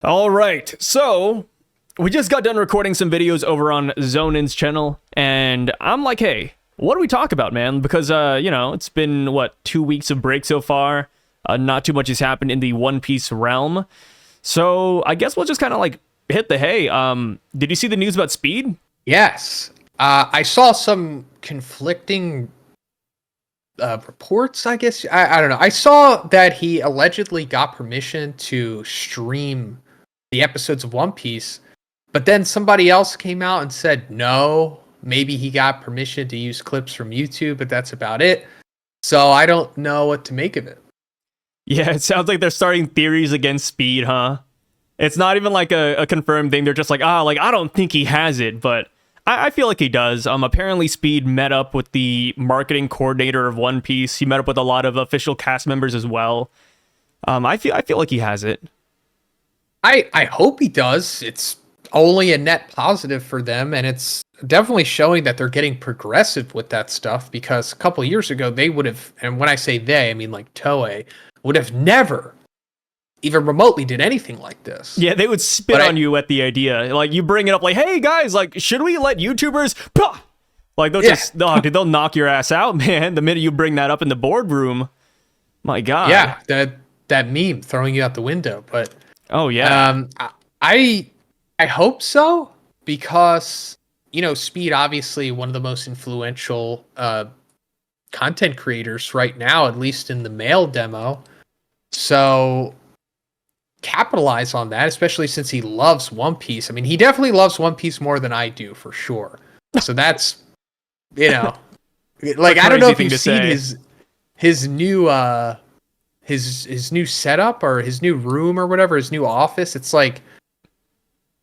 All right, so we just got done recording some videos over on Zonin's channel, and I'm like, hey, what do we talk about, man? Because, it's been, 2 weeks of break so far. Not too much has happened in the One Piece realm. So I guess we'll just kind of like hit the hay. Did you see the news about Speed? Yes. I saw some conflicting reports, I guess. I don't know. I saw that he allegedly got permission to stream the episodes of One Piece, but then somebody else came out and said no, maybe he got permission to use clips from YouTube, but that's about it. So I don't know what to make of it. Yeah, it sounds like they're starting theories against Speed, huh? It's not even like a confirmed thing. They're just like, I don't think he has it, but I feel like he does. Apparently Speed met up with the marketing coordinator of One Piece. He met up with a lot of official cast members as well. I feel like he has it. I hope he does. It's only a net positive for them, and it's definitely showing that they're getting progressive with that stuff, because a couple of years ago they would have, and when I say they, I mean like Toei, would have never even remotely did anything like this. Yeah, they would spit on you at the idea. Like, you bring it up like, hey guys, like, should we let YouTubers... Pah! Like, they'll knock your ass out, man, the minute you bring that up in the boardroom. My God. Yeah, that meme throwing you out the window, but... Oh, yeah. I hope so, because, Speed, obviously one of the most influential content creators right now, at least in the male demo. So capitalize on that, especially since he loves One Piece. I mean, he definitely loves One Piece more than I do, for sure. So that's, like, I don't know if you've seen his new his new setup or his new room or whatever, his new office. It's like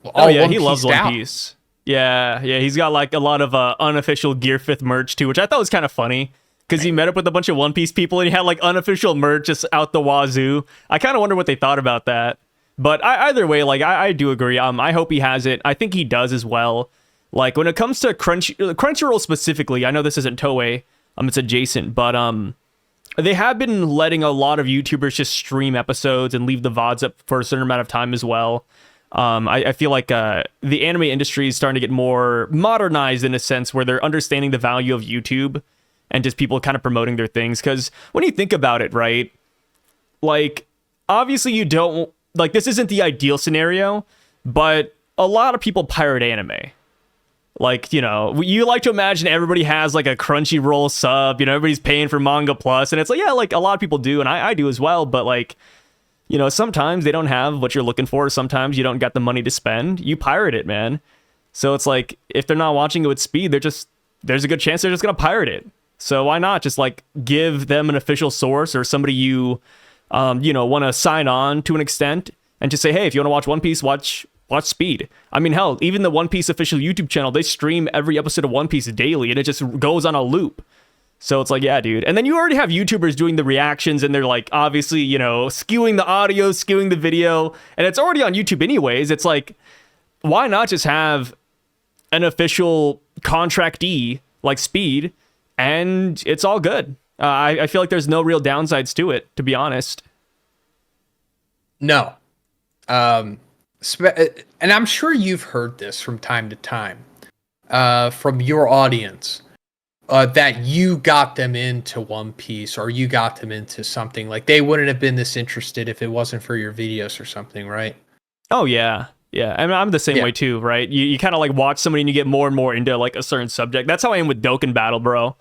he loves One Piece. Yeah, he's got like a lot of unofficial Gear 5th merch too, which I thought was kind of funny, because he met up with a bunch of One Piece people and he had like unofficial merch just out the wazoo. I kind of wonder what they thought about that. But either way, like, I do agree. I hope he has it. I think he does as well. Like, when it comes to Crunchyroll specifically, I know this isn't Toei, it's adjacent, but they have been letting a lot of YouTubers just stream episodes and leave the VODs up for a certain amount of time as well. I feel like the anime industry is starting to get more modernized in a sense, where they're understanding the value of YouTube and just people kind of promoting their things. Because when you think about it, right, like, obviously you don't, like, this isn't the ideal scenario, but a lot of people pirate anime. Like, you like to imagine everybody has like a Crunchyroll sub, everybody's paying for Manga Plus, and it's like, yeah, like a lot of people do, and I do as well, but like, sometimes they don't have what you're looking for, sometimes you don't got the money to spend, you pirate it, man. So it's like, if they're not watching it with Speed, there's a good chance they're just gonna pirate it. So why not just like give them an official source, or somebody you want to sign on to an extent, and just say, hey, if you want to watch One Piece, watch Speed. I mean, hell, even the One Piece official YouTube channel, they stream every episode of One Piece daily, and it just goes on a loop. So it's like, yeah, dude. And then you already have YouTubers doing the reactions, and they're like, obviously, skewing the audio, skewing the video, and it's already on YouTube anyways. It's like, why not just have an official contractee like Speed, and it's all good. I feel like there's no real downsides to it, to be honest. No. And I'm sure you've heard this from time to time from your audience, that you got them into One Piece, or you got them into something. Like, they wouldn't have been this interested if it wasn't for your videos or something, right? Oh, yeah. Yeah, I mean, I'm the same way too, right? You kind of like watch somebody and you get more and more into like a certain subject. That's how I am with Dokkan Battle, bro.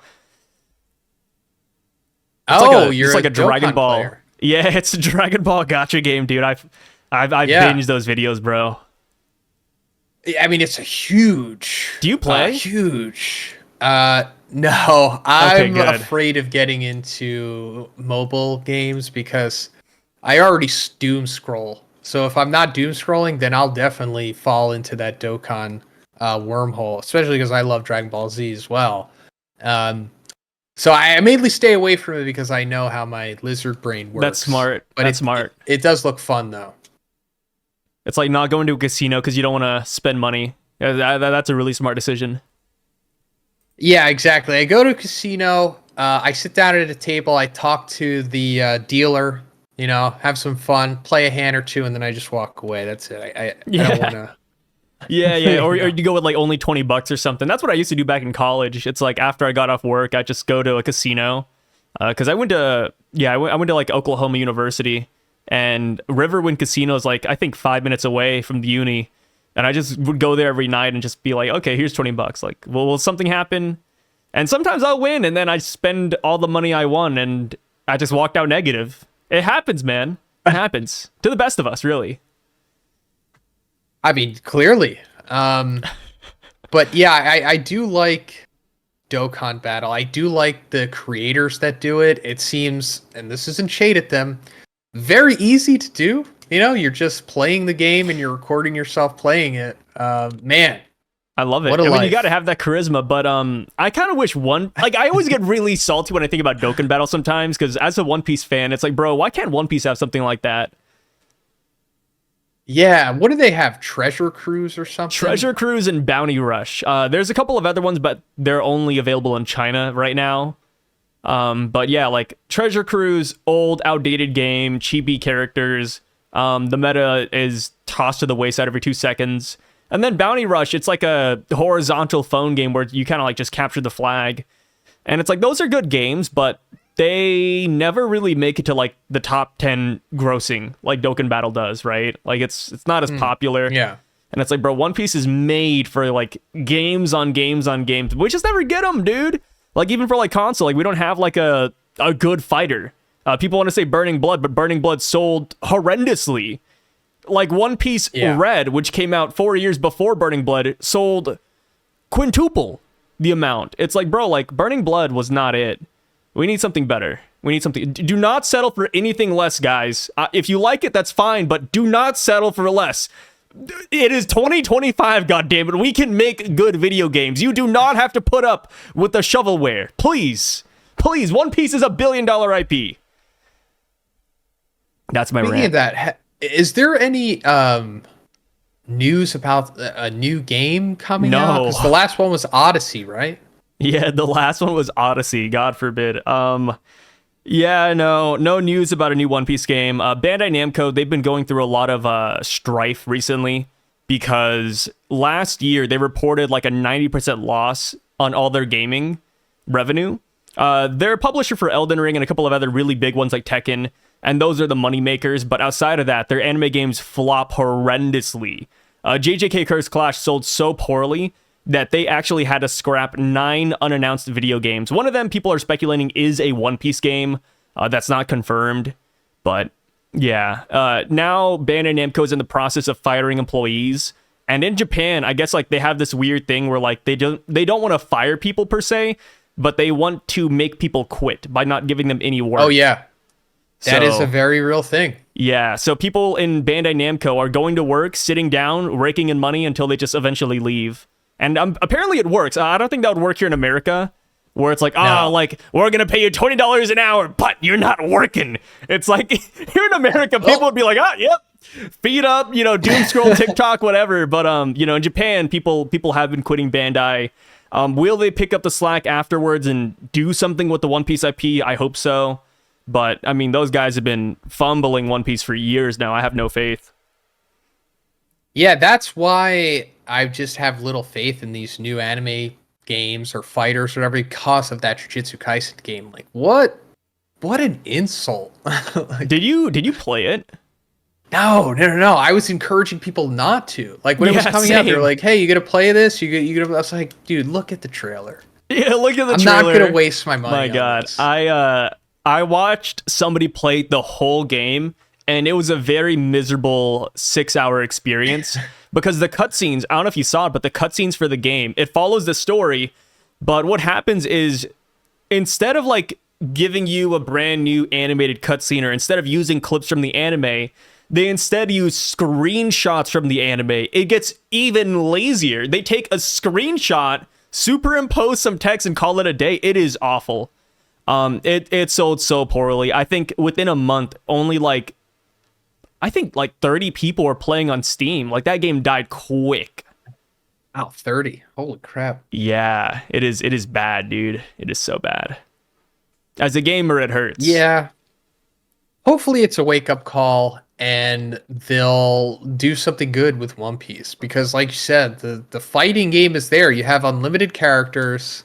You're like a Dragon Ball player. Yeah, it's a Dragon Ball gacha game, dude. I've binged those videos, bro. I mean, it's a huge... Do you play? Huge. No, I'm afraid of getting into mobile games, because I already doom scroll. So if I'm not doom scrolling, then I'll definitely fall into that Dokkan wormhole, especially because I love Dragon Ball Z as well. So I mainly stay away from it because I know how my lizard brain works. That's smart. But That's smart. It does look fun, though. It's like not going to a casino because you don't want to spend money. That's a really smart decision. Yeah, exactly. I go to a casino. I sit down at a table. I talk to the dealer have some fun, play a hand or two, and then I just walk away. That's it. I don't want to. Yeah. Or you go with like only $20 or something. That's what I used to do back in college. It's like after I got off work, I just go to a casino. Because I went to like Oklahoma University, and Riverwind Casino is like I think 5 minutes away from the uni, and I just would go there every night and just be like, okay, here's $20. Like, well, will something happen? And sometimes I'll win, and then I spend all the money I won, and I just walked out negative. It happens, man. It happens to the best of us, really. I mean, clearly. But yeah, I do like Dokkan Battle. I do like the creators that do it. It seems, and this isn't shade at them, very easy to do. You're just playing the game and you're recording yourself playing it. Man, I love it. I mean, you got to have that charisma, but I kind of wish I always get really salty when I think about Dokkan Battle sometimes, because as a One Piece fan, it's like, bro, why can't One Piece have something like that? Yeah, what do they have? Treasure Cruise or something? Treasure Cruise and Bounty Rush. There's a couple of other ones, but they're only available in China right now. But yeah, like Treasure Cruise, old, outdated game, chibi characters. The meta is tossed to the wayside every 2 seconds. And then Bounty Rush, it's like a horizontal phone game where you kind of like just capture the flag. And it's like, those are good games, but they never really make it to like the top 10 grossing like Dokkan Battle does, right? Like it's not as popular. Yeah. And it's like, bro, One Piece is made for like games on games on games. We just never get them, dude. Like even for like console, like we don't have like a good fighter. People want to say Burning Blood, but Burning Blood sold horrendously. Like One Piece Red, which came out 4 years before Burning Blood, sold quintuple the amount. It's like, bro, like Burning Blood was not it. We need something better. We need something. Do not settle for anything less, guys. If you like it, that's fine, but do not settle for less. It is 2025, goddammit. We can make good video games. You do not have to put up with the shovelware. Please. Please. One Piece is $1 billion IP. That's my rant. Speaking of that, is there any news about a new game coming out? Because the last one was Odyssey, right? Yeah, the last one was Odyssey, God forbid. Yeah, no news about a new One Piece game. Bandai Namco, they've been going through a lot of strife recently because last year they reported like a 90% loss on all their gaming revenue. They're a publisher for Elden Ring and a couple of other really big ones like Tekken, and those are the money makers. But outside of that, their anime games flop horrendously. JJK Curse Clash sold so poorly that they actually had to scrap 9 unannounced video games. One of them, people are speculating, is a One Piece game. That's not confirmed. But yeah, now Bandai Namco is in the process of firing employees. And in Japan, I guess like they have this weird thing where like they don't want to fire people per se, but they want to make people quit by not giving them any work. Oh yeah, that is a very real thing. Yeah, so people in Bandai Namco are going to work, sitting down, raking in money until they just eventually leave. And apparently it works. I don't think that would work here in America, where it's like, like, we're going to pay you $20 an hour, but you're not working. It's like, here in America, people would be like, yep, feet up, doom scroll, TikTok, whatever. But, in Japan, people have been quitting Bandai. Will they pick up the slack afterwards and do something with the One Piece IP? I hope so. But, I mean, those guys have been fumbling One Piece for years now. I have no faith. Yeah, that's why I just have little faith in these new anime games or fighters or whatever because of that Jujutsu Kaisen game. Like, what an insult. Did you play it? No. I was encouraging people not to. Like when it was coming out, they were like, "Hey, you gonna play this? You gonna?" I was like, "Dude, look at the trailer." Yeah, look at the trailer. I'm not gonna waste my money. My God, this. I watched somebody play the whole game. And it was a very miserable 6-hour experience because the cutscenes, I don't know if you saw it, but the cutscenes for the game, it follows the story. But what happens is instead of like giving you a brand new animated cutscene or instead of using clips from the anime, they instead use screenshots from the anime. It gets even lazier. They take a screenshot, superimpose some text and call it a day. It is awful. It sold so poorly. I think within a month, only like 30 people were playing on Steam. Like that game died quick. Wow, 30. Holy crap. Yeah, it is bad, dude. It is so bad. As a gamer, it hurts. Yeah. hopefully it's a wake-up call and they'll do something good with One Piece, because like you said, the fighting game is there. You have unlimited characters.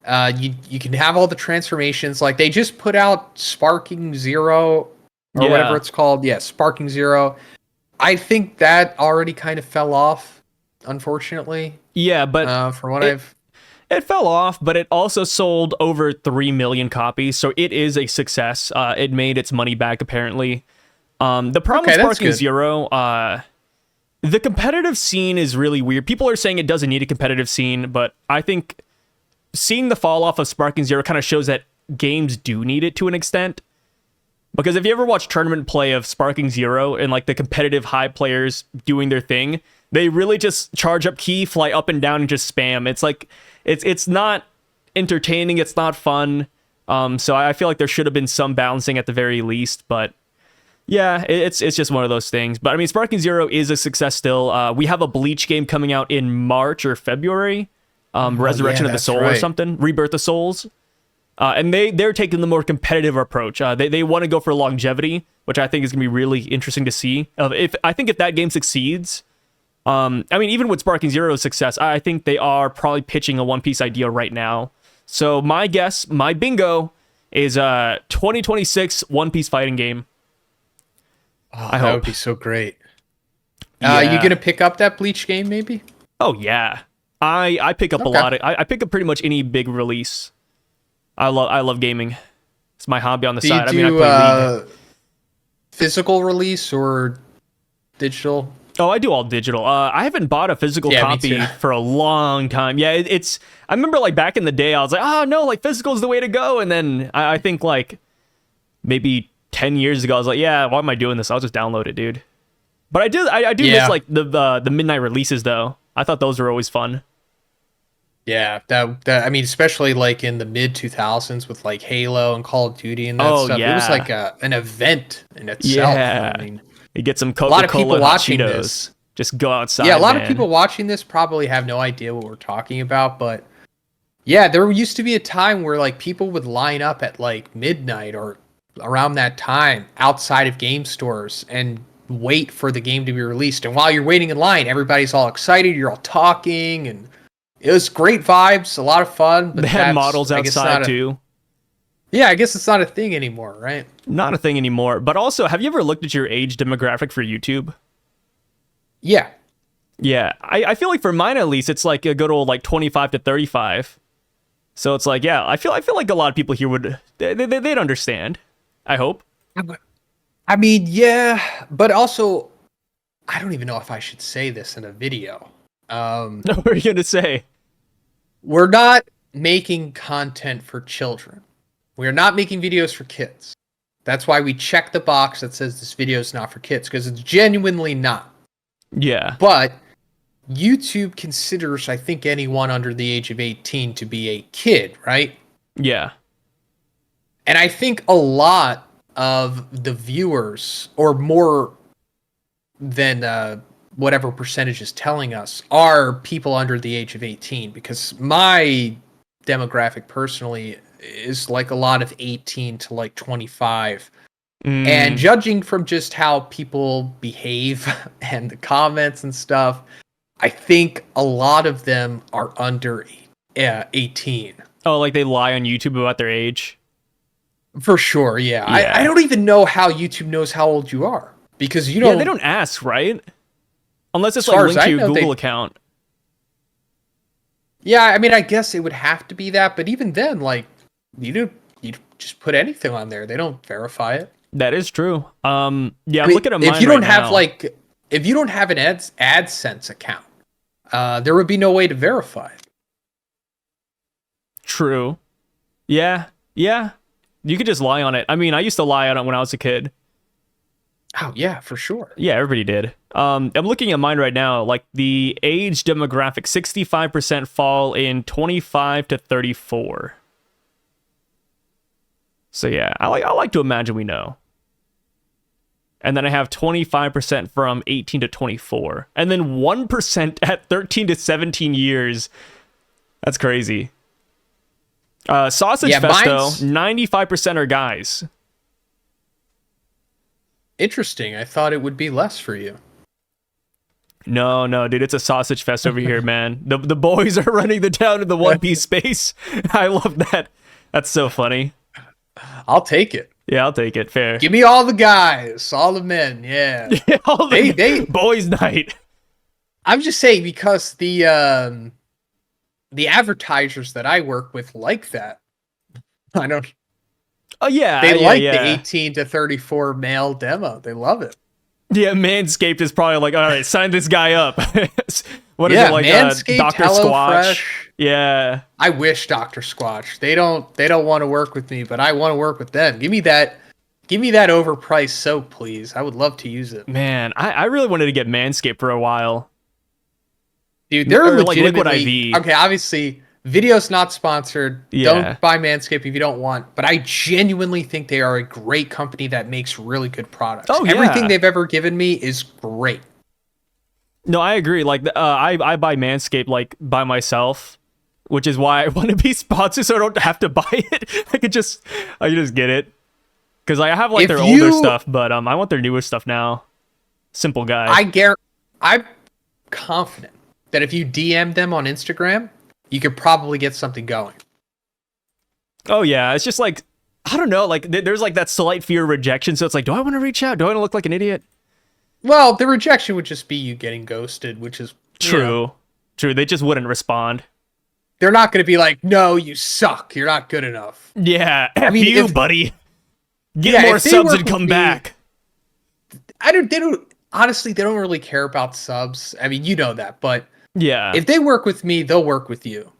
You can have all the transformations. Like, they just put out Sparking Zero or whatever it's called. Yeah, Sparking Zero. I think that already kind of fell off, unfortunately. Yeah, but from what it fell off, but it also sold over 3 million copies, so it is a success. It made its money back, apparently. The problem with Sparking Zero, the competitive scene is really weird. People are saying it doesn't need a competitive scene, but I think seeing the fall off of Sparking Zero kind of shows that games do need it to an extent. Because if you ever watch tournament play of Sparking Zero and like the competitive high players doing their thing, they really just charge up key, fly up and down, and just spam. It's like it's not entertaining, it's not fun. So I feel like there should have been some balancing at the very least, but yeah, it's just one of those things. But I mean, Sparking Zero is a success still. We have a Bleach game coming out in March or February. Resurrection of the Soul or something, Rebirth of Souls, and they're taking the more competitive approach. They want to go for longevity, which I think is gonna be really interesting to see. If that game succeeds, I mean, even with Sparking Zero's success, I think they are probably pitching a One Piece idea right now. So my guess, my bingo, is 2026 One Piece fighting game. I hope that would be so great. You gonna pick up that Bleach game, maybe? Oh yeah. I pick up a lot of I pick up pretty much any big release. I love gaming. It's my hobby on the side. I play League. Physical release or digital? Oh, I do all digital. I haven't bought a physical copy for a long time. Yeah, it's I remember like back in the day I was like, "Oh, no, like physical is the way to go." And then I think like maybe 10 years ago I was like, "Yeah, why am I doing this? I'll just download it, dude." But I do miss like the midnight releases though. I thought those were always fun. Yeah, that I mean, especially like in the mid 2000s with like Halo and Call of Duty and that stuff. Yeah. It was like an event in itself. Yeah. I mean, you get some Coca-Cola, a lot of people watching this. Just go outside. Yeah, a lot of people watching this probably have no idea what we're talking about, but yeah, there used to be a time where like people would line up at like midnight or around that time outside of game stores and wait for the game to be released. And while you're waiting in line, everybody's all excited, you're all talking, and it was great vibes, a lot of fun. But they had models outside too. Yeah, I guess it's not a thing anymore, right? Not a thing anymore. But also, have you ever looked at your age demographic for YouTube? Yeah. Yeah, I feel like for mine at least, it's like a good old like 25 to 35. So it's like, yeah, I feel like a lot of people here would they'd understand. I hope. I mean, yeah, but also, I don't even know if I should say this in a video. What are you gonna say? We're not making content for children. We're not making videos for kids. That's why we check the box that says this video is not for kids, because it's genuinely not. Yeah. But YouTube considers, I think, anyone under the age of 18 to be a kid, right? Yeah. And I think a lot of the viewers, or more than whatever percentage is telling us, are people under the age of 18, because my demographic personally is like a lot of 18 to like 25. And judging from just how people behave and the comments and stuff, I think a lot of them are under 18. Oh, like they lie on YouTube about their age? For sure, yeah. I don't even know how YouTube knows how old you are, because you don't... Yeah, they don't ask, right? Unless it's like linked to your Google account. Yeah, I mean, I guess it would have to be that, but even then, like, you just put anything on there. They don't verify it. That is true. Yeah, I'm looking at mine if you don't have if you don't have an AdSense account, there would be no way to verify it. True. Yeah. You could just lie on it. I mean, I used to lie on it when I was a kid. Oh yeah, for sure. Yeah, everybody did. I'm looking at mine right now. Like the age demographic, 65% fall in 25 to 34. So yeah, I like to imagine we know. And then I have 25% from 18 to 24. And then 1% at 13 to 17 years. That's crazy. Sausage Fest, though, 95% are guys. Interesting. I thought it would be less for you. No, dude, it's a sausage fest over here, man. The boys are running the town in the One Piece space. I love that. That's so funny. I'll take it. Yeah, I'll take it. Fair. Give me all the guys, all the men. Yeah, all they boys' night. I'm just saying because the advertisers that I work with like that. I don't. Oh yeah, they like the 18 to 34 male demo. They love it. Yeah, Manscaped is probably like, all right, sign this guy up. What is it like? Manscaped, Dr. Squatch. Yeah. I wish Dr. Squatch. They don't want to work with me, but I want to work with them. Give me that overpriced soap, please. I would love to use it. Man, I really wanted to get Manscaped for a while. Dude, they're legitimately like Liquid IV. Okay, obviously, video's not sponsored. Yeah. Don't buy Manscaped if you don't want. But I genuinely think they are a great company that makes really good products. Oh, yeah. Everything they've ever given me is great. No, I agree. Like, I buy Manscaped like by myself, which is why I want to be sponsored so I don't have to buy it. I can just get it because I have like their older stuff, but I want their newer stuff now. Simple guy. I'm confident that if you DM them on Instagram, you could probably get something going. Oh yeah, it's just like, I don't know, like there's like that slight fear of rejection, so it's like, do I want to reach out? Do I want to look like an idiot? Well, the rejection would just be you getting ghosted, which is true. True, they just wouldn't respond. They're not going to be like, no, you suck. You're not good enough. Yeah, I mean, buddy. Get more subs and come back. Honestly, they don't really care about subs. I mean, you know that, but yeah, if they work with me, they'll work with you.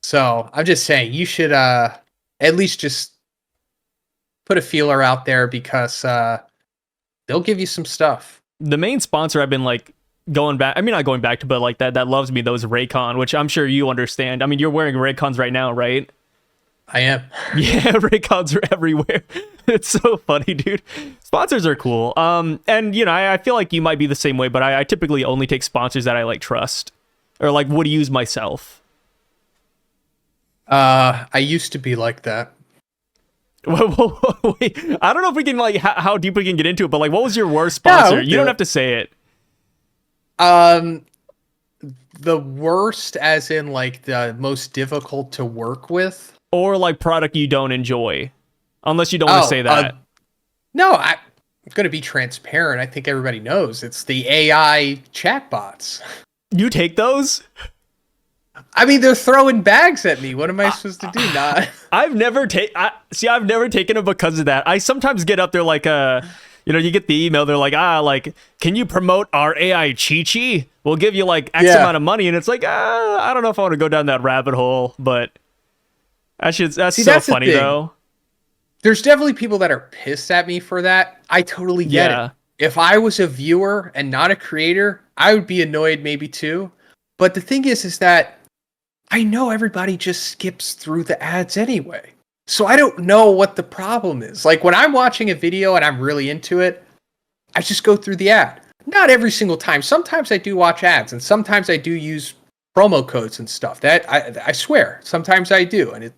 So I'm just saying you should at least just put a feeler out there because they'll give you some stuff. The main sponsor I've been like going back, I mean not going back to, but like that loves me, those Raycon, which I'm sure you understand. I mean, you're wearing Raycons right now, right? I am. Yeah, Raycons are everywhere. It's so funny, dude. Sponsors are cool. And you know, I feel like you might be the same way, but I typically only take sponsors that I like trust or like would use myself. I used to be like that. Wait, I don't know if we can like how deep we can get into it, but like, what was your worst sponsor? You don't have to say it. The worst, as in like the most difficult to work with, or like product you don't enjoy, unless you don't want to say that. No, I'm going to be transparent. I think everybody knows it's the AI chatbots. You take those? I mean, they're throwing bags at me. What am I supposed to do? Not. I've never taken it because of that. I sometimes get up there like you know, you get the email. They're like, can you promote our AI Chi-Chi? We'll give you like X amount of money, and it's like, I don't know if I want to go down that rabbit hole, but that's so funny though. There's definitely people that are pissed at me for that. I totally get it. If I was a viewer and not a creator, I would be annoyed maybe too. But the thing is that I know everybody just skips through the ads anyway. So I don't know what the problem is. Like when I'm watching a video and I'm really into it, I just go through the ad. Not every single time. Sometimes I do watch ads and sometimes I do use promo codes and stuff. That I swear, sometimes I do. And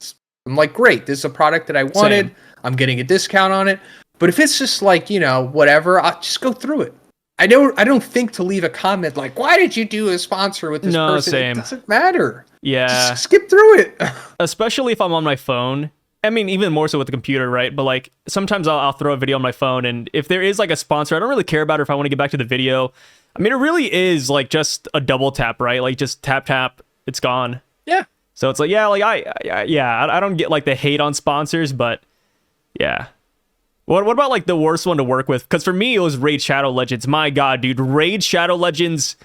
I'm like, great, this is a product that I wanted. Same. I'm getting a discount on it. But if it's just like, you know, whatever, I'll just go through it. I don't think to leave a comment like, why did you do a sponsor with this person? Same. It doesn't matter. Yeah. Just skip through it. Especially if I'm on my phone. I mean, even more so with the computer, right? But like sometimes I'll throw a video on my phone, and if there is like a sponsor, I don't really care about it if I want to get back to the video. I mean, it really is like just a double tap, right? Like just tap, it's gone. Yeah. So it's like, yeah, like I don't get like the hate on sponsors, but yeah. What about like the worst one to work with? Because for me, it was Raid Shadow Legends. My God, dude, Raid Shadow Legends.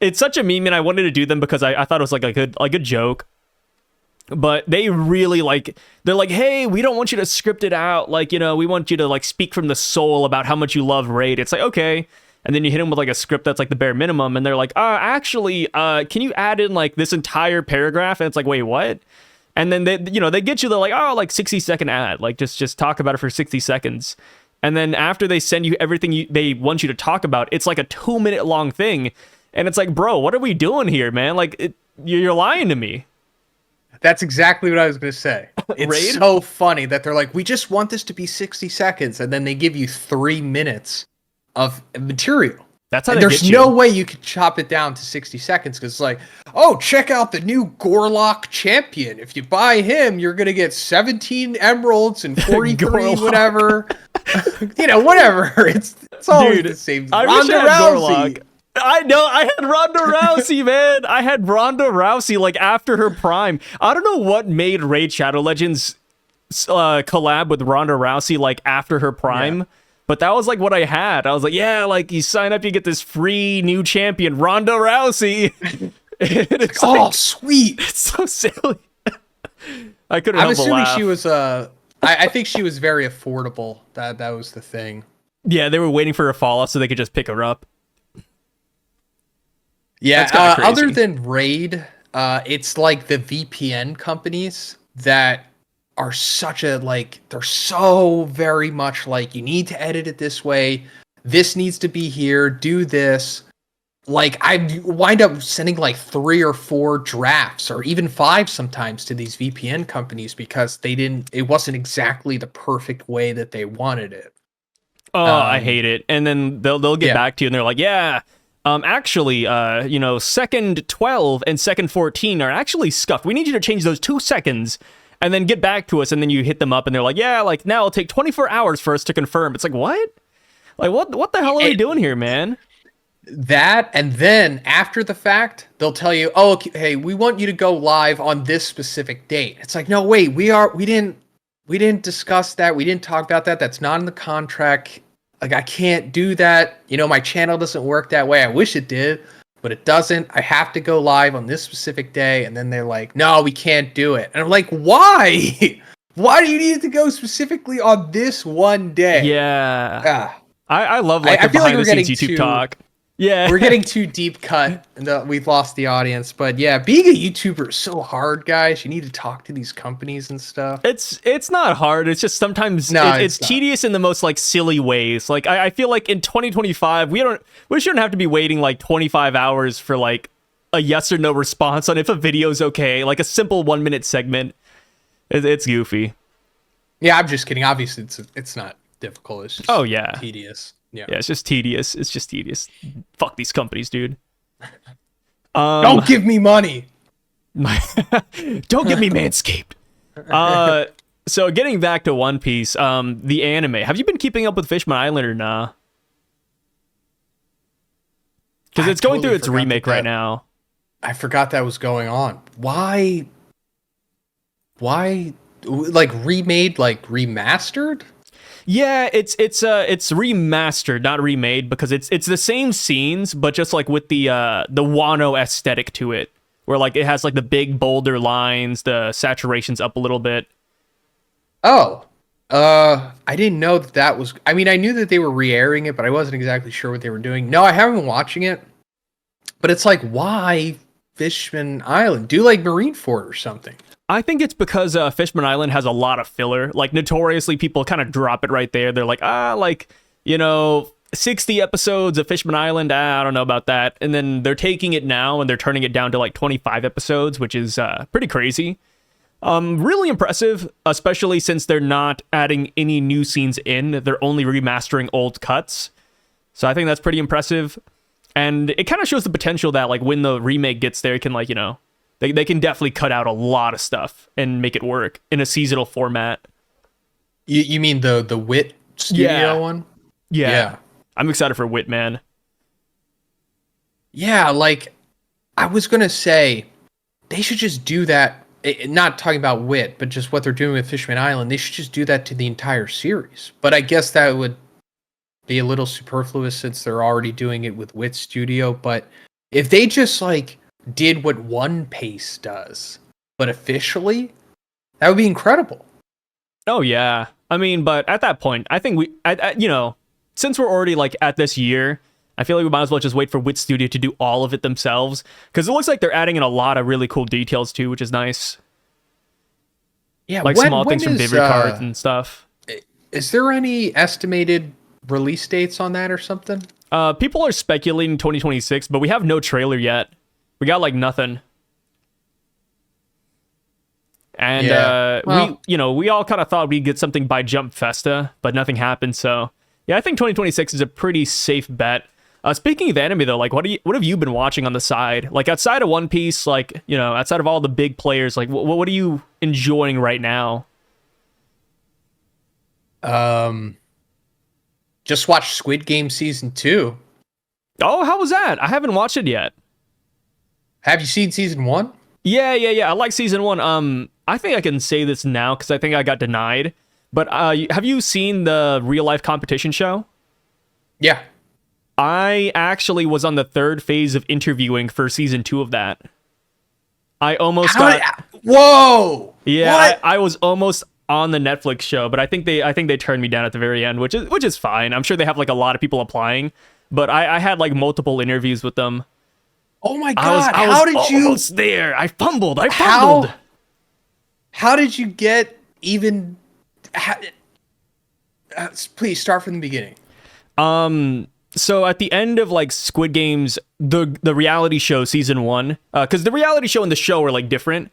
It's such a meme, and I wanted to do them because I thought it was like a good joke. But they really they're like, hey, we don't want you to script it out. Like, you know, we want you to like speak from the soul about how much you love Raid. It's like, okay. And then you hit them with like a script that's like the bare minimum. And they're like, actually, can you add in like this entire paragraph? And it's like, wait, what? And then they get you the like, 60-second ad. Like just talk about it for 60 seconds. And then after they send you everything they want you to talk about, it's like a 2-minute long thing. And it's like, bro, what are we doing here, man? Like you're lying to me. That's exactly what I was going to say. It's Raid? So funny that they're like, we just want this to be 60 seconds. And then they give you 3 minutes of material. That's how there's no way you could chop it down to 60 seconds because it's like, oh, check out the new Gorlock champion. If you buy him, you're gonna get 17 emeralds and 43 whatever. Whatever. It's always the same. I wish I had Gorlock. I know, I had Ronda Rousey, man. I had Ronda Rousey like after her prime. I don't know what made Raid Shadow Legends collab with Ronda Rousey like after her prime. Yeah. But that was like what I had. I was like, yeah, like you sign up, you get this free new champion, Ronda Rousey. It's like, sweet. It's so silly. I couldn't help but laugh. I'm assuming she was I think she was very affordable. That was the thing. Yeah, they were waiting for her fall off so they could just pick her up. Yeah, other than Raid, it's like the VPN companies that are such a they're so very much like, you need to edit it this way, this needs to be here, do this. Like I wind up sending like 3 or 4 drafts or even 5 sometimes to these VPN companies because it wasn't exactly the perfect way that they wanted it. Oh, I hate it. And then they'll get back to you and they're like, yeah, actually, second 12 and second 14 are actually scuffed. We need you to change those 2 seconds and then get back to us. And then you hit them up and they're like, yeah, like now it'll take 24 hours for us to confirm. It's like, what? Like, what the hell are we doing here, man? That, and then after the fact, they'll tell you, oh, okay, hey, we want you to go live on this specific date. It's like, no, wait, we didn't discuss that. We didn't talk about that. That's not in the contract. Like, I can't do that. My channel doesn't work that way. I wish it did, but it doesn't. I have to go live on this specific day. And then they're like, no, we can't do it. And I'm like, why? Why do you need to go specifically on this one day? Yeah. I love like the behind the scenes YouTube talk. Yeah, we're getting too deep cut, and we've lost the audience. But yeah, being a YouTuber is so hard, guys. You need to talk to these companies and stuff. It's not hard. It's just sometimes it's tedious in the most like silly ways. Like I feel like in 2025, we shouldn't have to be waiting like 25 hours for like a yes or no response on if a video's okay. Like a simple 1-minute segment. It's goofy. Yeah, I'm just kidding. Obviously, it's not difficult. It's just tedious. Yeah, it's just tedious. It's just tedious. Fuck these companies, dude. Don't give me money. Don't give me Manscaped. So getting back to One Piece, the anime. Have you been keeping up with Fishman Island or nah? Because it's going through its remake right now. I forgot that was going on. Why? Like remade, like remastered? Yeah, it's remastered, not remade, because it's the same scenes, but just like with the Wano aesthetic to it, where like it has like the big bolder lines, the saturation's up a little bit. Oh, I didn't know that was. I mean, I knew that they were re-airing it, but I wasn't exactly sure what they were doing. No, I haven't been watching it, but it's like, why Fishman Island? Do like Marineford or something. I think it's because Fishman Island has a lot of filler. Like, notoriously, people kind of drop it right there. They're like, 60 episodes of Fishman Island, I don't know about that. And then they're taking it now and they're turning it down to like 25 episodes, which is pretty crazy. Really impressive, especially since they're not adding any new scenes in. They're only remastering old cuts. So I think that's pretty impressive. And it kind of shows the potential that, like, when the remake gets there, it can, like, They can definitely cut out a lot of stuff and make it work in a seasonal format. You mean the Wit Studio one? Yeah. I'm excited for Wit, man. Yeah, like, I was going to say, they should just do that. Not talking about Wit, but just what they're doing with Fishman Island. They should just do that to the entire series. But I guess that would be a little superfluous since they're already doing it with Wit Studio. But if they just, like, did what One Piece does, but officially, that would be incredible. Oh yeah, I mean, but at that point, I think since we're already like at this year, I feel like we might as well just wait for Wit Studio to do all of it themselves, because it looks like they're adding in a lot of really cool details too, which is nice. Yeah, like small things from Vivid cards and stuff. Is there any estimated release dates on that or something? People are speculating 2026, but we have no trailer yet. We got like nothing. And we all kind of thought we'd get something by Jump Festa, but nothing happened. So Yeah, I think 2026 is a pretty safe bet. Speaking of anime though, like what have you been watching on the side? Like outside of One Piece, like, you know, outside of all the big players, like what are you enjoying right now? Just watched Squid Game season 2. Oh, how was that? I haven't watched it yet. Have you seen season 1? Yeah. I like season 1. I think I can say this now because I think I got denied. But have you seen the real life competition show? Yeah. I actually was on the 3rd phase of interviewing for season 2 of that. I almost Whoa! Yeah, I was almost on the Netflix show, but I think they turned me down at the very end, which is fine. I'm sure they have like a lot of people applying, but I had like multiple interviews with them. Oh my god! How did you? Almost there. I fumbled. How did you get even? Please start from the beginning. So at the end of like Squid Game's the reality show season 1, because the reality show and the show are like different.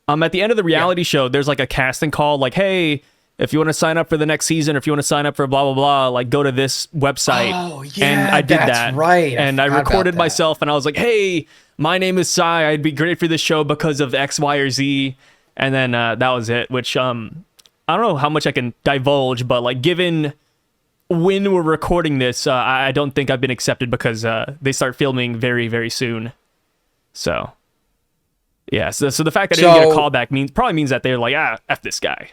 At the end of the reality show, there's like a casting call, like, hey, if you want to sign up for the next season, or if you want to sign up for blah blah blah, like go to this website. Oh yeah, and I did that's right. And I recorded myself, and I was like, hey, my name is Sai. I'd be great for this show because of X, Y, or Z. And then that was it. Which I don't know how much I can divulge, but like given when we're recording this, I don't think I've been accepted because they start filming very, very soon. So, yeah. So the fact that I didn't get a callback probably means that they're like, F this guy.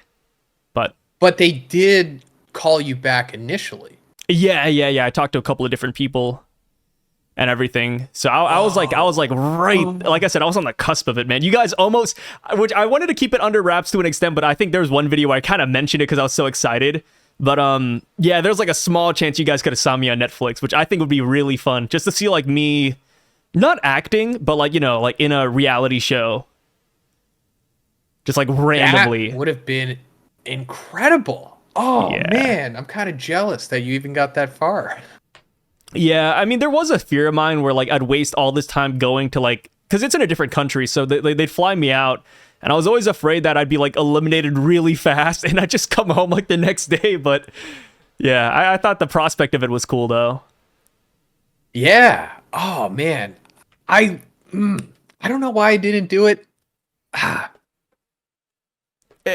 But they did call you back initially. Yeah. I talked to a couple of different people and everything. So I was like right, like I said, I was on the cusp of it, man. You guys almost, which I wanted to keep it under wraps to an extent, but I think there was one video where I kind of mentioned it because I was so excited. But yeah, there's like a small chance you guys could have saw me on Netflix, which I think would be really fun, just to see like me, not acting, but like, you know, like in a reality show, just like randomly. That would have been incredible. Oh yeah. Man, I'm kind of jealous that you even got that far. Yeah, I mean, there was a fear of mine where like I'd waste all this time going to like, because it's in a different country, so they'd fly me out. And I was always afraid that I'd be like eliminated really fast and I'd just come home like the next day. But yeah, I thought the prospect of it was cool though. Yeah. Oh man. I don't know why I didn't do it.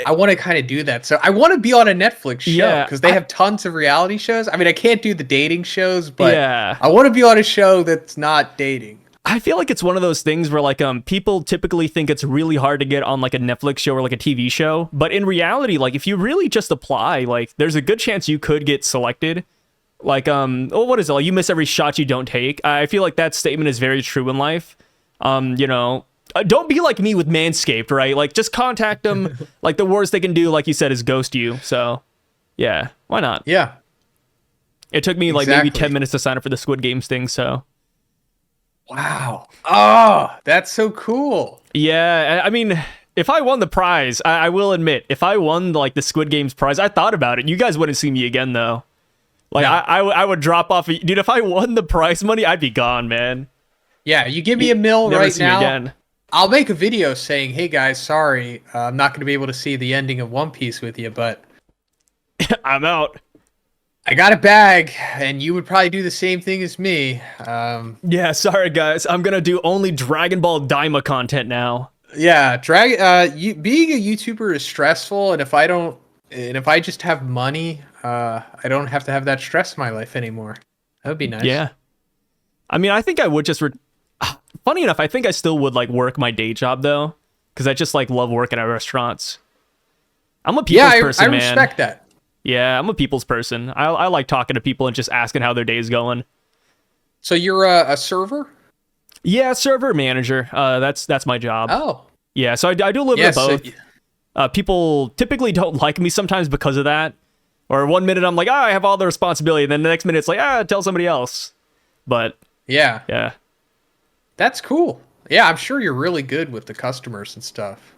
I want to kind of do that. So I want to be on a Netflix show because they have tons of reality shows. I mean, I can't do the dating shows, but I want to be on a show that's not dating. I feel like it's one of those things where like people typically think it's really hard to get on like a Netflix show or like a TV show, but in reality, like if you really just apply, like there's a good chance you could get selected. Like what is it? Like you miss every shot you don't take. I feel like that statement is very true in life. You know, don't be like me with Manscaped, right? Like just contact them. Like the worst they can do, like you said, is ghost you. So yeah, why not? Yeah. It took me like maybe 10 minutes to sign up for the Squid Games thing, so. Wow. Oh, that's so cool. Yeah, I mean, if I won the prize, I will admit, if I won like the Squid Games prize, I thought about it. You guys wouldn't see me again though. Like no. I would drop off. Dude, if I won the prize money, I'd be gone, man. Yeah, you give me $1 million right now. Again. I'll make a video saying, "Hey guys, sorry, I'm not going to be able to see the ending of One Piece with you, but I'm out. I got a bag, and you would probably do the same thing as me." Yeah, sorry guys, I'm gonna do only Dragon Ball Daima content now. Yeah, being a YouTuber is stressful, and if I just have money, I don't have to have that stress in my life anymore. That would be nice. Yeah, I mean, I think I would just. Funny enough, I think I still would like work my day job though, because I just like love working at restaurants. I'm a people's person, man. I respect that. Yeah, I'm a people's person. I like talking to people and just asking how their day is going. So you're a server? Yeah, server manager. That's my job. Oh. Yeah, so I do a little bit of both. People typically don't like me sometimes because of that. Or one minute I'm like, I have all the responsibility. And then the next minute it's like, tell somebody else. But yeah. That's cool. Yeah, I'm sure you're really good with the customers and stuff.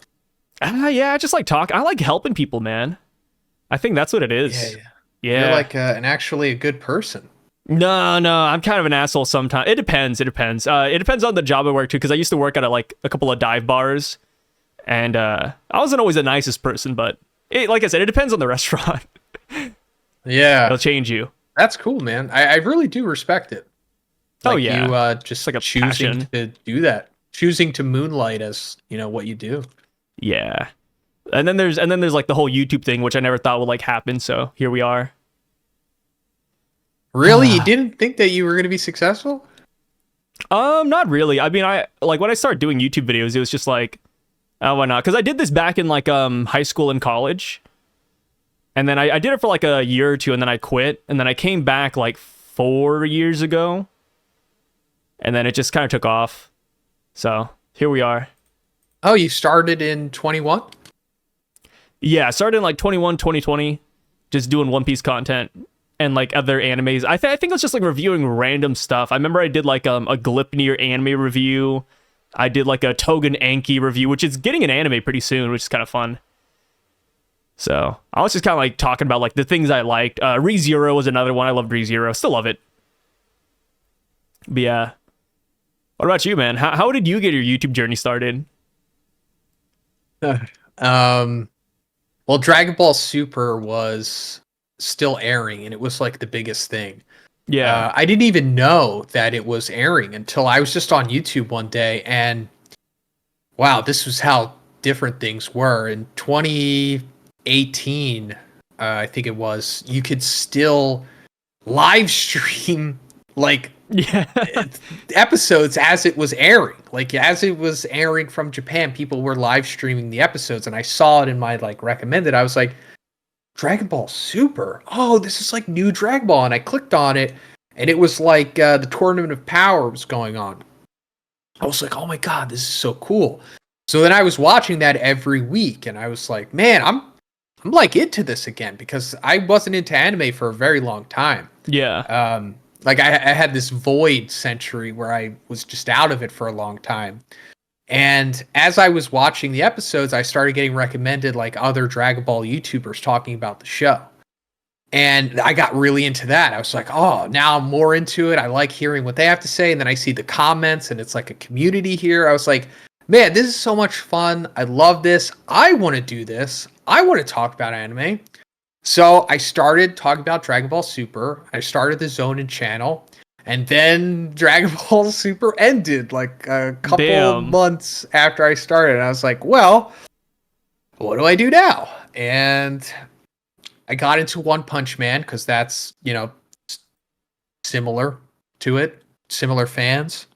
Yeah, I just like talk. I like helping people, man. I think that's what it is. Yeah. You're like actually a good person. No, I'm kind of an asshole sometimes. It depends. It depends on the job I work to, because I used to work at like a couple of dive bars, and I wasn't always the nicest person, but like I said, it depends on the restaurant. Yeah. It'll change you. That's cool, man. I really do respect it. Like oh yeah, you just like a choosing passion to do that, choosing to moonlight as what you do. Yeah, and then there's like the whole YouTube thing, which I never thought would like happen. So here we are. Really, you didn't think that you were gonna be successful? Not really. I mean, I like when I started doing YouTube videos, it was just like, oh, why not? Because I did this back in like high school and college, and then I did it for like a year or two, and then I quit, and then I came back like 4 years ago, and then it just kind of took off. So here we are. Oh, you started in 21? Yeah, I started in like 21, 2020, just doing One Piece content and like other animes. I think it was just like reviewing random stuff. I remember I did like a Glipnir anime review. I did like a Togen Anki review, which is getting an anime pretty soon, which is kind of fun. So I was just kind of like talking about like the things I liked. ReZero was another one. I loved ReZero. Still love it. But yeah. What about you, man? How did you get your YouTube journey started? Well, Dragon Ball Super was still airing, and it was like the biggest thing. Yeah. I didn't even know that it was airing until I was just on YouTube one day, and wow, this was how different things were. In 2018, I think it was, you could still live stream like episodes as it was airing. Like as it was airing from Japan, people were live streaming the episodes, and I saw it in my like recommended. I was like, Dragon Ball Super. Oh, this is like new Dragon Ball. And I clicked on it, and it was like the Tournament of Power was going on. I was like, oh my God, this is so cool. So then I was watching that every week, and I was like, man, I'm like into this again, because I wasn't into anime for a very long time. Yeah. Like I had this void century where I was just out of it for a long time. And as I was watching the episodes, I started getting recommended like other Dragon Ball YouTubers talking about the show. And I got really into that. I was like, oh, now I'm more into it. I like hearing what they have to say. And then I see the comments, and it's like a community here. I was like, man, this is so much fun. I love this. I want to do this. I want to talk about anime. So I started talking about Dragon Ball Super. I started the Zonin channel. And then Dragon Ball Super ended like a couple months after I started. And I was like, well, what do I do now? And I got into One Punch Man because that's, similar to it, similar fans.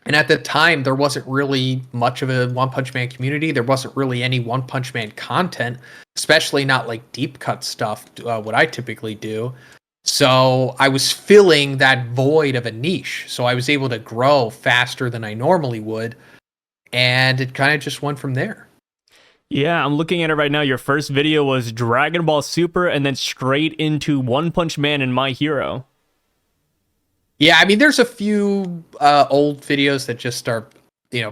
And at the time, there wasn't really much of a One Punch Man community. There wasn't really any One Punch Man content, especially not like deep cut stuff, what I typically do. So I was filling that void of a niche. So I was able to grow faster than I normally would. And it kind of just went from there. Yeah, I'm looking at it right now. Your first video was Dragon Ball Super, and then straight into One Punch Man and My Hero. Yeah, I mean, there's a few old videos that just are,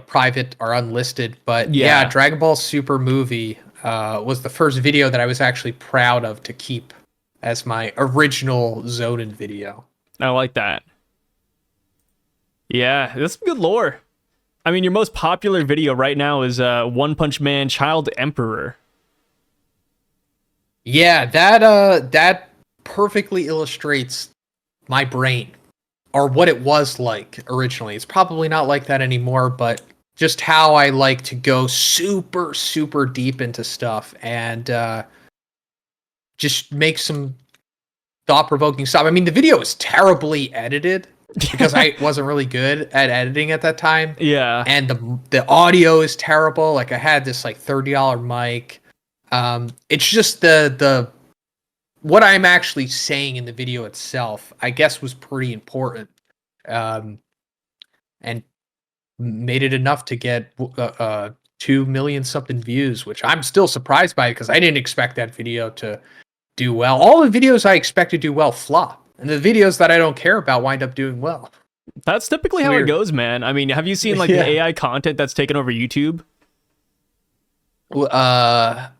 private or unlisted. But yeah, Dragon Ball Super movie was the first video that I was actually proud of to keep as my original Zonin video. I like that. Yeah, that's some good lore. I mean, your most popular video right now is One Punch Man Child Emperor. Yeah, that perfectly illustrates my brain, or what it was like originally. It's probably not like that anymore, but just how I like to go super, super deep into stuff and just make some thought-provoking stuff. I mean, the video is terribly edited because I wasn't really good at editing at that time. Yeah. And the audio is terrible. Like I had this like $30 mic. It's just the what I'm actually saying in the video itself, I guess, was pretty important. And made it enough to get 2 million something views, which I'm still surprised by because I didn't expect that video to do well. All the videos I expect to do well flop, and the videos that I don't care about wind up doing well. That's typically how it goes, man. I mean, have you seen like the AI content that's taken over YouTube?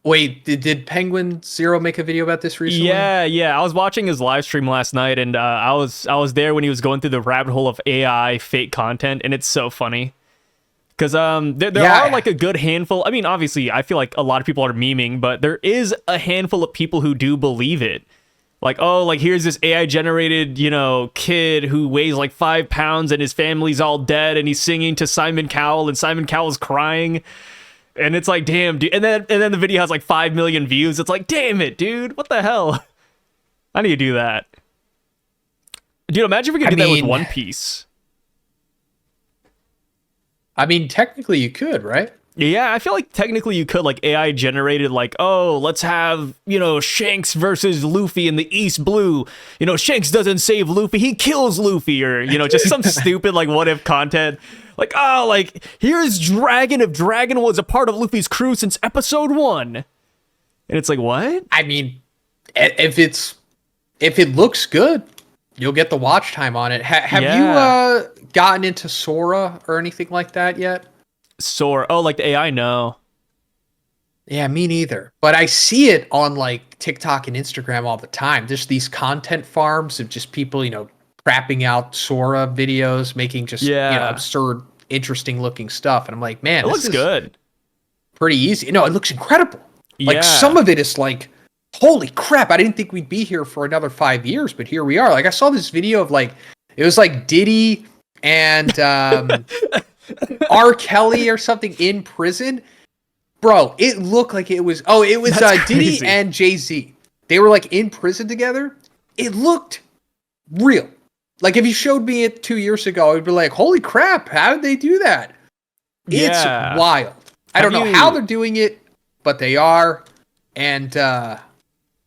Wait, did Penguin Zero make a video about this recently? Yeah. I was watching his live stream last night, and I was there when he was going through the rabbit hole of AI fake content, and it's so funny. Because there are like a good handful. I mean, obviously, I feel like a lot of people are memeing, but there is a handful of people who do believe it. Like, oh, like here's this AI generated, kid who weighs like 5 pounds and his family's all dead and he's singing to Simon Cowell and Simon Cowell's crying. And it's like, damn, dude. And then the video has like 5 million views. It's like, damn it, dude. What the hell? I need to do that. Dude, imagine if we could do that with One Piece. I mean, technically you could, right? Yeah, I feel like technically you could, like AI generated, like, oh, let's have, Shanks versus Luffy in the East Blue. Shanks doesn't save Luffy, he kills Luffy, or, just some stupid, like, what if content. Like, oh, like, here's Dragon if Dragon was a part of Luffy's crew since episode 1. And it's like, what? I mean, if it looks good, you'll get the watch time on it. Have you gotten into Sora or anything like that yet? Sora. Oh, like the AI? No. Yeah, me neither. But I see it on like TikTok and Instagram all the time. There's these content farms of just people, crapping out Sora videos, making just absurd, interesting looking stuff. And I'm like, man, it looks good. Pretty easy. No, it looks incredible. Like some of it is like, holy crap, I didn't think we'd be here for another 5 years, but here we are. Like I saw this video of like, it was like Diddy and R. Kelly or something in prison. Bro, it looked like it was Diddy and Jay-Z. They were like in prison together. It looked real. Like if you showed me it 2 years ago, I'd be like, holy crap, how did they do that? It's wild. I don't know how they're doing it, but they are. And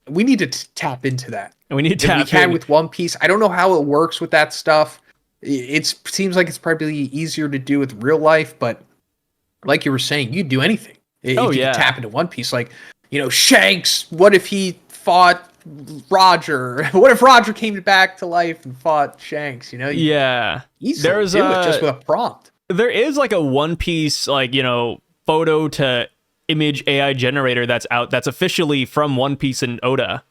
we need to tap into that. And we need to tap we can with One Piece. I don't know how it works with that stuff. It seems like it's probably easier to do with real life, but like you were saying, you'd do anything. If you could tap into One Piece, like, Shanks, what if he fought Roger? What if Roger came back to life and fought Shanks? Easily do it just with a prompt. There is like a One Piece, like, photo to image AI generator that's out, that's officially from One Piece and Oda.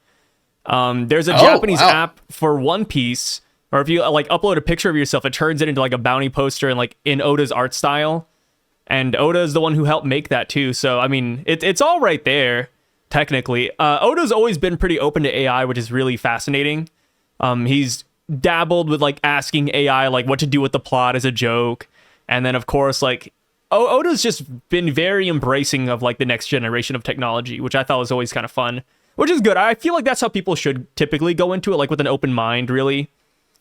There's a Japanese app for One Piece. Or if you like upload a picture of yourself, it turns it into like a bounty poster and like in Oda's art style. And Oda is the one who helped make that too. So, I mean, it's all right there, technically. Oda's always been pretty open to AI, which is really fascinating. He's dabbled with like asking AI like what to do with the plot as a joke. And then, of course, like Oda's just been very embracing of like the next generation of technology, which I thought was always kind of fun, which is good. I feel like that's how people should typically go into it, like with an open mind, really.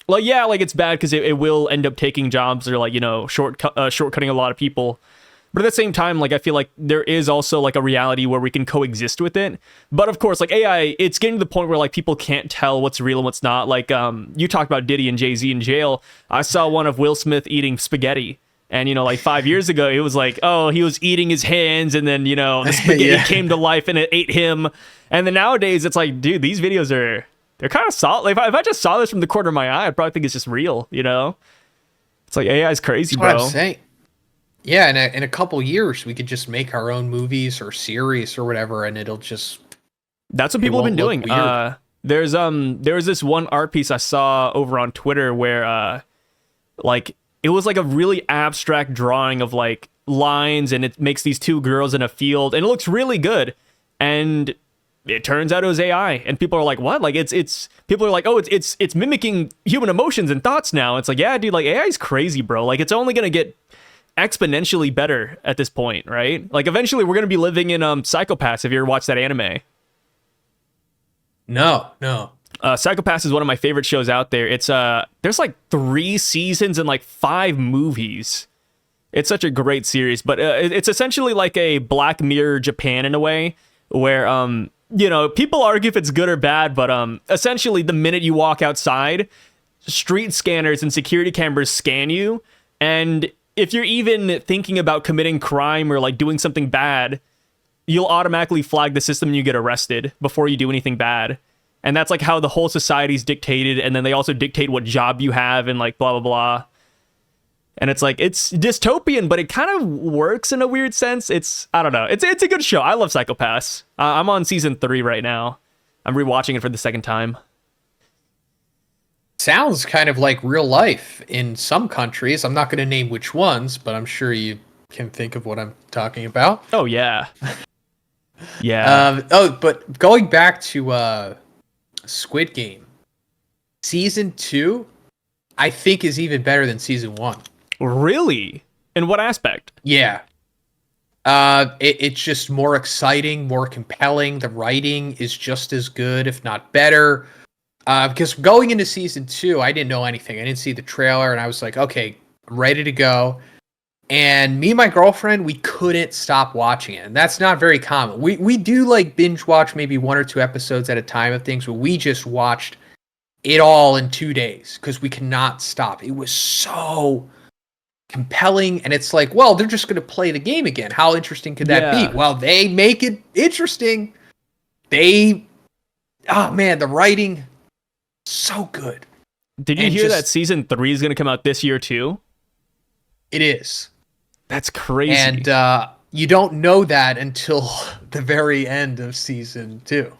Like, yeah, like it's bad because it will end up taking jobs or like, shortcutting a lot of people. But at the same time, like I feel like there is also like a reality where we can coexist with it. But of course, like AI, it's getting to the point where like people can't tell what's real and what's not. Like you talked about Diddy and Jay-Z in jail. I saw one of Will Smith eating spaghetti. And, like 5 years ago, it was like, oh, he was eating his hands and then, the spaghetti came to life and it ate him. And then nowadays it's like, dude, these videos they're kind of solid. Like, if I just saw this from the corner of my eye, I'd probably think it's just real, It's like AI is crazy, bro. That's what I'm saying. Yeah, in a couple years, we could just make our own movies or series or whatever, and it'll just... That's what people have been doing. There was this one art piece I saw over on Twitter where, like, it was like a really abstract drawing of, like, lines, and it makes these two girls in a field, and it looks really good. And... it turns out it was AI, and people are like, "What?" Like people are like, "Oh, it's mimicking human emotions and thoughts now." It's like, yeah, dude, like AI is crazy, bro. Like it's only gonna get exponentially better at this point, right? Like eventually we're gonna be living in Psycho-Pass. Have you ever watched that anime? No. Psycho-Pass is one of my favorite shows out there. It's there's like 3 seasons and like 5 movies. It's such a great series, but it's essentially like a Black Mirror Japan in a way, where people argue if it's good or bad, but essentially the minute you walk outside, street scanners and security cameras scan you, and if you're even thinking about committing crime or like doing something bad, you'll automatically flag the system and you get arrested before you do anything bad. And that's like how the whole society's dictated, and then they also dictate what job you have and like blah blah blah. And it's like, it's dystopian, but it kind of works in a weird sense. I don't know. It's a good show. I love Psycho-Pass. I'm on season 3 right now. I'm rewatching it for the second time. Sounds kind of like real life in some countries. I'm not going to name which ones, but I'm sure you can think of what I'm talking about. Oh, yeah. Yeah. But going back to Squid Game season 2, I think, is even better than season 1. Really? In what aspect? Yeah. It's just more exciting, more compelling. The writing is just as good, if not better. Because going into season 2, I didn't know anything. I didn't see the trailer, and I was like, okay, I'm ready to go. And me and my girlfriend, we couldn't stop watching it. And that's not very common. We do like binge watch maybe 1 or 2 episodes at a time of things, but we just watched it all in 2 days because we cannot stop. It was so compelling, and it's like, well, they're just going to play the game again. How interesting could that be? Well, they make it interesting. Oh man, the writing, so good. Did you hear that season 3 is going to come out this year too? It is. That's crazy. And you don't know that until the very end of season 2.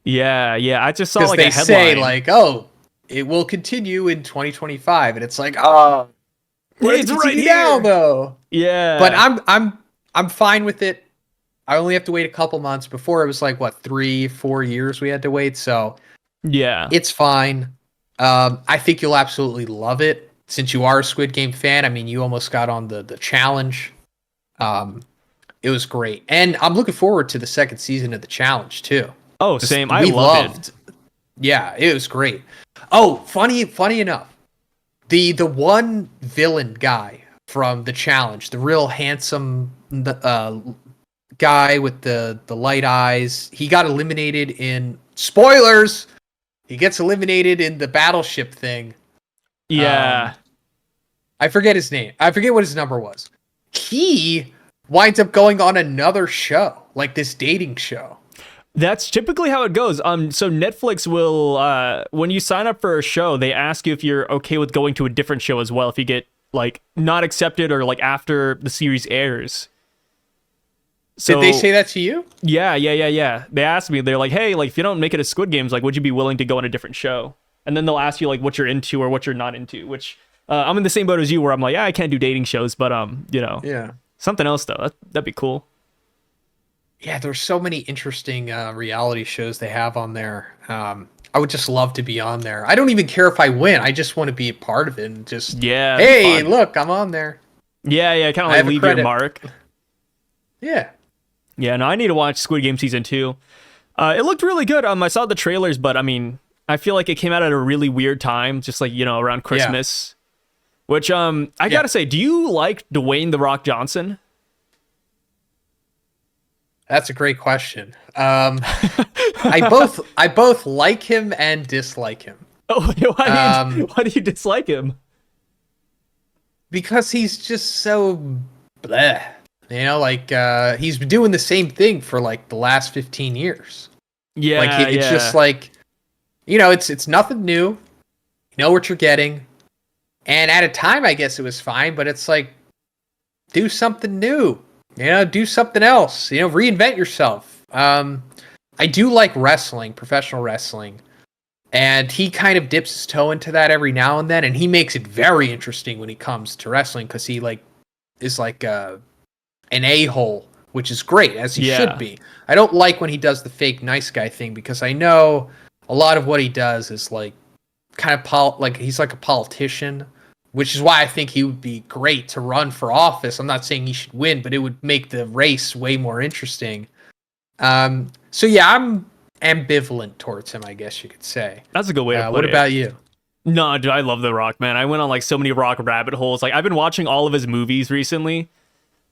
Yeah. I just saw like a headline. Say like, oh, it will continue in 2025, and it's like, oh, it's right here now though. Yeah. But I'm fine with it. I only have to wait a couple months. Before it was like 3-4 years we had to wait. So yeah, it's fine. I think you'll absolutely love it. Since you are a Squid Game fan, I mean, you almost got on the challenge. It was great. And I'm looking forward to the second season of the challenge, too. Oh, same. I loved it. Yeah, it was great. Oh, funny enough, the one villain guy from the challenge, the real handsome guy with the light eyes, he got eliminated in... Spoilers! He gets eliminated in the battleship thing. Yeah. I forget his name. I forget what his number was. He winds up going on another show, like this dating show. That's typically how it goes. So Netflix will, when you sign up for a show, they ask you if you're okay with going to a different show as well. If you get like not accepted or like after the series airs. So, did they say that to you? Yeah. They asked me. They're like, hey, like if you don't make it a Squid Games, like would you be willing to go on a different show? And then they'll ask you like what you're into or what you're not into, which I'm in the same boat as you where I'm like, yeah, I can't do dating shows, but yeah, something else though. That'd be cool. Yeah, there's so many interesting reality shows they have on there. I would just love to be on there. I don't even care if I win. I just want to be a part of it and just hey, look, I'm on there. Yeah, kind of like leave your mark. Yeah. Yeah, no, I need to watch Squid Game season 2. It looked really good. I saw the trailers, but I mean, I feel like it came out at a really weird time, just like, around Christmas. Yeah. Which I gotta say, do you like Dwayne "The Rock" Johnson? That's a great question. I both like him and dislike him. Oh, why do you dislike him? Because he's just so bleh. He's been doing the same thing for like the last 15 years. Yeah, like it's just like, it's nothing new. You know what you're getting. And at a time, I guess it was fine, but it's like, do something new. Do something else. Reinvent yourself. I do like wrestling, professional wrestling. And he kind of dips his toe into that every now and then. And he makes it very interesting when he comes to wrestling because he is like an a-hole, which is great, as he should be. I don't like when he does the fake nice guy thing because I know a lot of what he does is like kind of he's like a politician, which is why I think he would be great to run for office. I'm not saying he should win, but it would make the race way more interesting. So yeah, I'm ambivalent towards him, I guess you could say. That's a good way to put it. What about you? No, dude, I love The Rock, man. I went on like so many Rock rabbit holes. Like I've been watching all of his movies recently.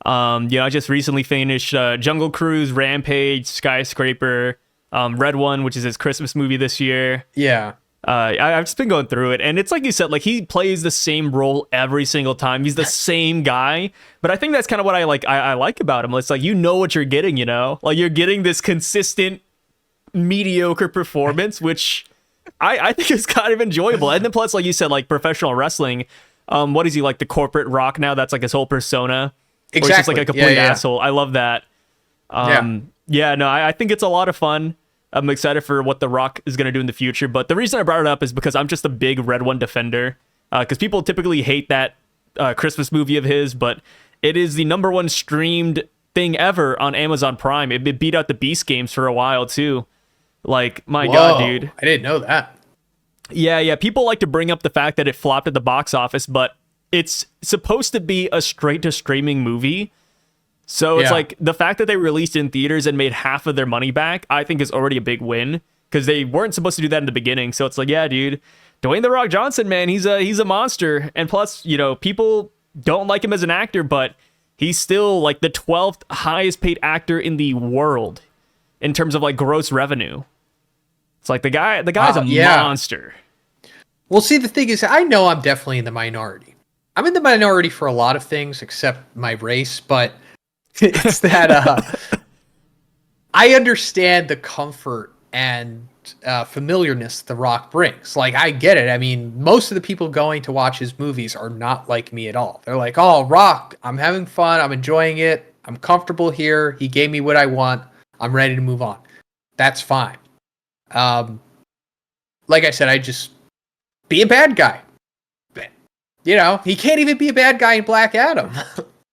I just recently finished Jungle Cruise, Rampage, Skyscraper, Red One, which is his Christmas movie this year. Yeah. I've just been going through it, and it's like you said, like he plays the same role every single time. He's the same guy, but I think that's kind of what I like. I like about him. It's like what you're getting. Like you're getting this consistent, mediocre performance, which I think is kind of enjoyable. And then plus, like you said, like professional wrestling. What is he like? The corporate Rock now? That's like his whole persona. Exactly. Or he's just like a complete asshole. I love that. I think it's a lot of fun. I'm excited for what The Rock is going to do in the future. But the reason I brought it up is because I'm just a big Red One defender. Because people typically hate that Christmas movie of his, but it is the #1 streamed thing ever on Amazon Prime. It beat out the Beast games for a while, too. Like, my Whoa, God, dude. I didn't know that. Yeah. People like to bring up the fact that it flopped at the box office, but it's supposed to be a straight-to-streaming movie. So it's like the fact that they released in theaters and made half of their money back, I think is already a big win, because they weren't supposed to do that in the beginning. So it's like, yeah, dude, Dwayne "The Rock" Johnson, man, he's a monster. And plus, you know, people don't like him as an actor, but he's still like the 12th highest paid actor in the world in terms of like gross revenue. It's like the guy's a monster. Well, see, the thing is, I know I'm definitely in the minority. I'm in the minority for a lot of things except my race, but it's that I understand the comfort and familiarness The Rock brings. Like, I get it. I mean, most of the people going to watch his movies are not like me at all. They're like, oh, Rock, I'm having fun. I'm enjoying it. I'm comfortable here. He gave me what I want. I'm ready to move on. That's fine. Like I said, I just be a bad guy. You know, he can't even be a bad guy in Black Adam.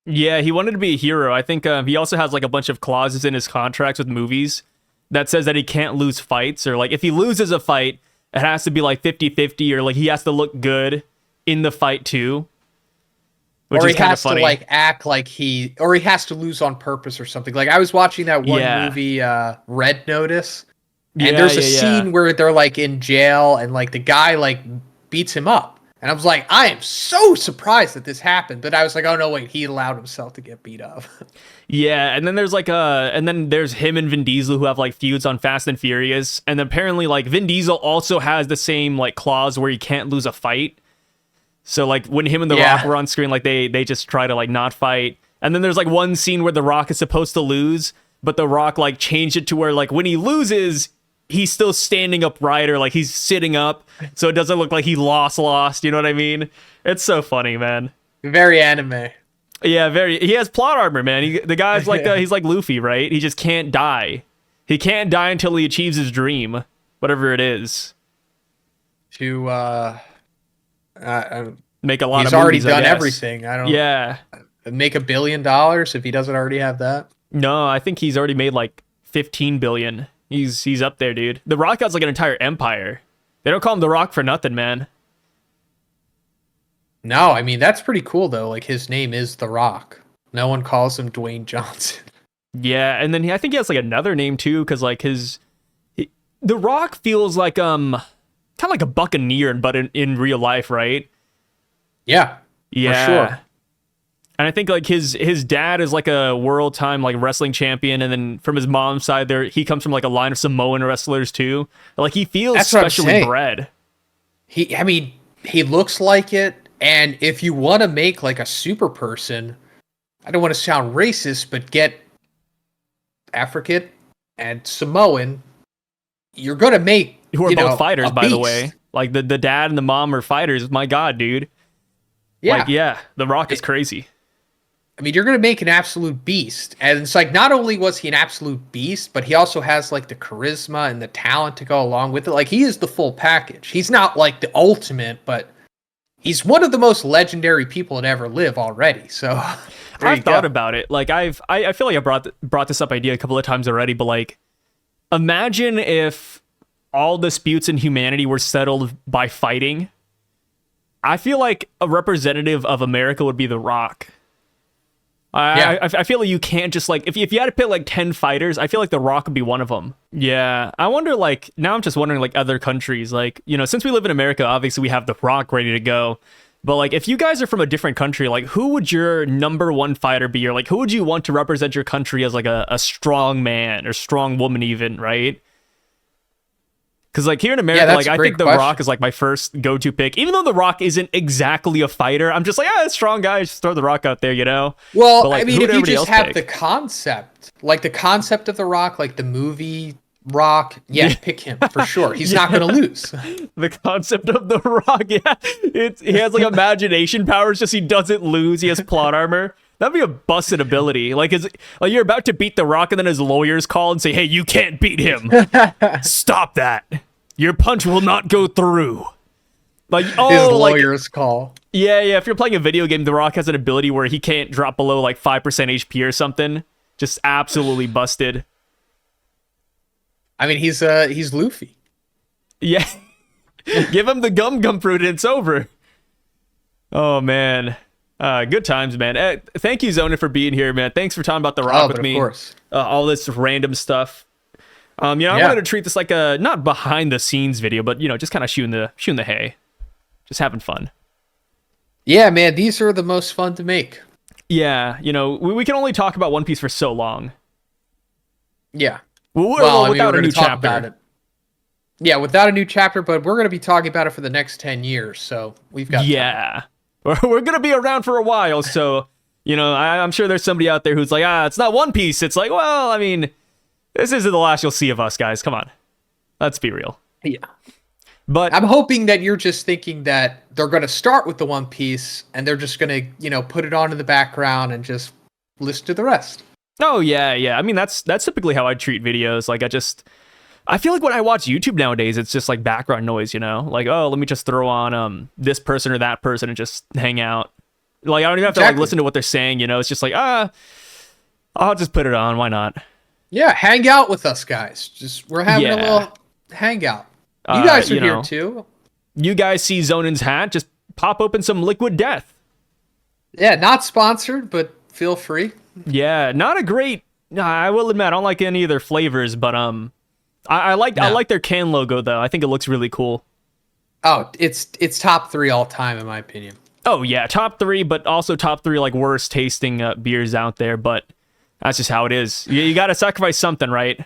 Yeah, he wanted to be a hero. I think he also has like a bunch of clauses in his contracts with movies that says that he can't lose fights, or like if he loses a fight, it has to be like 50-50, or like he has to look good in the fight too. Which or is he has funny. to like act like he has to lose on purpose or something. Like I was watching that one movie, Red Notice, and there's a scene where they're like in jail and like the guy like beats him up. And I was like, I am so surprised that this happened. But I was like, oh no, wait, he allowed himself to get beat up. Yeah, and then there's like and then there's him and Vin Diesel who have like feuds on Fast and Furious, and apparently like Vin Diesel also has the same like clause where he can't lose a fight. So like when him and The Rock were on screen, like they just try to like not fight. And then there's like one scene where The Rock is supposed to lose, but The Rock like changed it to where like when he loses, he's still standing upright, or like he's sitting up, so it doesn't look like he lost, you know what I mean? It's so funny, man. Very anime. Yeah, very. He has plot armor, man. The guy's like he's like Luffy, right? He just can't die. He can't die until he achieves his dream, whatever it is. To make a lot of movies, he's already done everything. I don't make $1 billion if he doesn't already have that. No, I think he's already made like 15 billion. He's up there, dude. The Rock has like an entire empire. They don't call him The Rock for nothing, man. No, I mean, that's pretty cool, though. Like, his name is The Rock. No one calls him Dwayne Johnson. Yeah, and then I think he has like another name too, because like The Rock feels like kind of like a buccaneer, but in real life, right? Yeah, for sure. And I think like his dad is like a world time like wrestling champion, and then from his mom's side he comes from like a line of Samoan wrestlers too. Like he feels specially bred. He looks like it, and if you want to make like a super person, I don't want to sound racist, but get African and Samoan, you're gonna make who are both fighters, by the way. Like the dad and the mom are fighters. My God, dude. Yeah, like, The Rock is crazy. I mean, you're going to make an absolute beast. And it's like, not only was he an absolute beast, but he also has like the charisma and the talent to go along with it. Like, he is the full package. He's not like the ultimate, but he's one of the most legendary people to ever live already. So I've thought about it. Like I feel like I brought this up idea a couple of times already, but like, imagine if all disputes in humanity were settled by fighting. I feel like a representative of America would be The Rock. I feel like you can't just like if you had to pick like 10 fighters, I feel like The Rock would be one of them. Yeah, I wonder like now I'm just wondering like other countries, like, you know, since we live in America, obviously we have The Rock ready to go. But like if you guys are from a different country, like who would your number one fighter be, or like who would you want to represent your country as like a strong man or strong woman even, right? Because like here in America, like I think The Rock is like my first go-to pick. Even though The Rock isn't exactly a fighter, I'm just like, strong guy, just throw The Rock out there, you know? Well, but, like, I mean, if you just have the concept, like the concept of The Rock, like the movie Rock, pick him for sure. He's not going to lose. The concept of The Rock, he has like imagination powers, just he doesn't lose. He has plot armor. That'd be a busted ability. Like you're about to beat The Rock, and then his lawyers call and say, "Hey, you can't beat him. Stop that. Your punch will not go through." Like his lawyers call. Yeah. If you're playing a video game, The Rock has an ability where he can't drop below like 5% HP or something. Just absolutely busted. I mean, he's Luffy. Yeah. Give him the gum fruit and it's over. Oh, man. Good times, man. Thank you, Zonin, for being here, man. Thanks for talking about the rock with me. Of course. All this random stuff. I'm going to treat this like a not behind the scenes video, but just kind of shooting the hay, just having fun. Yeah, man, these are the most fun to make. Yeah, we can only talk about One Piece for so long. Yeah. Without a new chapter. Yeah, without a new chapter, but we're going to be talking about it for the next 10 years, so we've got time. We're going to be around for a while, so, I'm sure there's somebody out there who's like, it's not One Piece. It's like, well, I mean, this isn't the last you'll see of us, guys. Come on. Let's be real. Yeah. But I'm hoping that you're just thinking that they're going to start with the One Piece, and they're just going to, put it on in the background and just listen to the rest. Oh, yeah. I mean, that's typically how I treat videos. Like, I feel like when I watch YouTube nowadays, it's just like background noise, like, oh, let me just throw on this person or that person and just hang out. Like, I don't even have to like listen to what they're saying, It's just like, I'll just put it on. Why not? Yeah, hang out with us, guys. We're having a little hangout. You guys are here too. You guys see Zonin's hat, just pop open some Liquid Death. Yeah, not sponsored, but feel free. Yeah, not a great. I will admit, I don't like any of their flavors, but I like their can logo though. I think it looks really cool. Oh, it's top 3 all time in my opinion. Oh yeah, top 3, but also top 3 like worst tasting beers out there. But that's just how it is. You got to sacrifice something, right?